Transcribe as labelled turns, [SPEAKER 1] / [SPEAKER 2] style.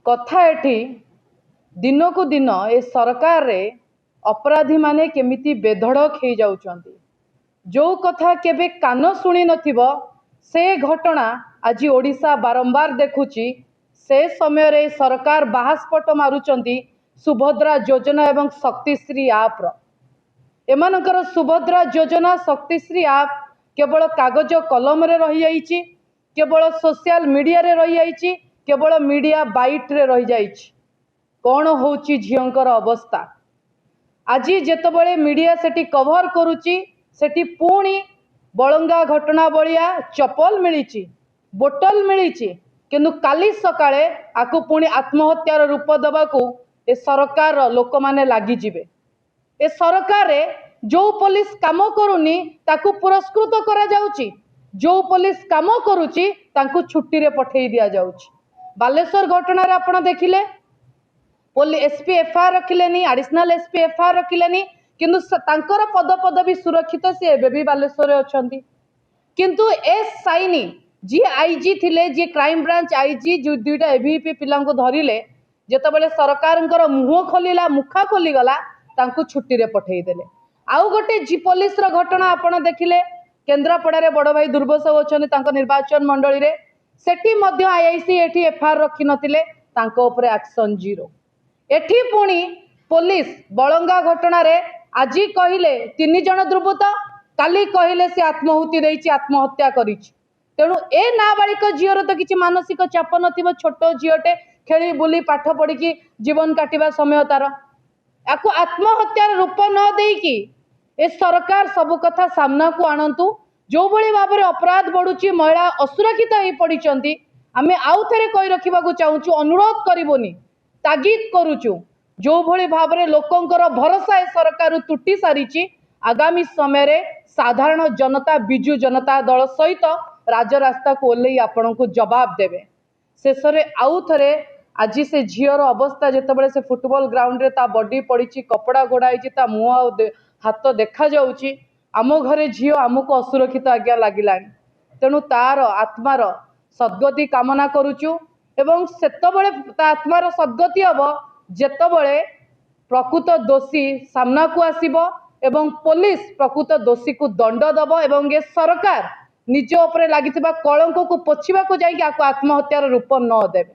[SPEAKER 1] कथा एठी दिन को दिन ए सरकार रे अपराधी माने केमिति बेधड़क हो जाउछंती। जो कथा केबे कान शुणी नथिबो से घटना आज ओडिशा बारंबार देखुची। से समय रे सरकार बाहास्पट मारुचंती सुभद्रा योजना एवं शक्तिश्री आप एमानकर सुभद्रा योजना शक्तिश्री आप केवल कागज कलम रे रही जाइछि, केवल सोशल मीडिया रे रही जाइछि, केवल मीडिया बाइट रे रही जाइछि। कौन होउछि झियंकर अवस्था आज जेतबळे मीडिया सेठी कवर करूची सेठी पुणी बलंगा घटना बलिया चपल मिली बोतल मिली किंतु काली सकाळे आकु पुणी आत्महत्यार रूप दबाकू ए सरकार लोक माने लागि जिवे। ए सरकार रे जो पुलिस काम करूनी ताकू पुरस्कृत करा जाउची, जो पुलिस काम करूची ताकू छुट्टी रे पठेई दिया जाउची। बालेश्वर घटना रे आपण देखिले एसपी एफआईआर रखिलेनी, एडिशनल एसपी एफआईआर रखिलेनी किंतु तांकर पद पदवी सुरक्षित सी एबे भी बालेश्वर अछंती। किंतु एस साइनी जी आईजी थिले, जी क्राइम ब्रांच आईजी जो दुईटा एवीपी पिलां को धरिले जेतबेले सरकारंकर मुह खोलिला मुखा खोली गला तांकू छुट्टी रे पठेई देले। आउ गोटे जी पुलिस रो घटना आपण देखिले केंद्रापड़ा रे बड़ भाई दुर्बसव अछंती तांको निर्वाचन मंडली रे सेठी मध्य आईआईसी एठी एफआईआर रखि नथिले तांको ऊपर एक्शन जीरो। एठी पुणी पुलिस बलंगा घटना रे आज कहले 3 जन दुर्बृत्त, काली कहले से आत्महुति देइछि, आत्महत्या करिछि। तेणु ए नाबालिक झीर तो किसी मानसिक चाप नथिबो, छोट झीटे खेली बुली पाठ पढ़ी जीवन काटिबा समय तार याकू आत्महत्यार रूप न देकी ए सरकार सब कथा सामना को आणंतु। जो भली भाव में अपराध बढ़ुची, महिला असुरक्षित हो पड़ी, आमे आउ थे कही रखा चाहूँ, अनुरोध करबोनी, तागिद करुचु। जो भली भाव में लोकंकर भरोसा ए सरकार तुटी सारी, आगामी समय रे साधारण जनता बिजु जनता दल सहित राजरास्ता को ओल्लई आपण को जवाब देवे। शेष में आउ थे आज से झीर अवस्था जितेबाला से फुटबॉल ग्राउंड रे ता बॉडी पड़ी, कपड़ा घोड़ाई, ता मुह हाथ देखा जाउची। आम घरे झील आमको असुरक्षित आज्ञा लगिला। तेणु तार आत्मार सद्गति कामना करुचु एवं सेतबळे ता आत्मार सद्गति हम जेतबळे प्रकृत दोषी सामना को आसीबो एवं पुलिस प्रकृत दोषी को दंड दब एवं ये सरकार निज उपरे लागिथिबा कलंक को पोछिबा को जाई आत्महत्यार रूप न देवे।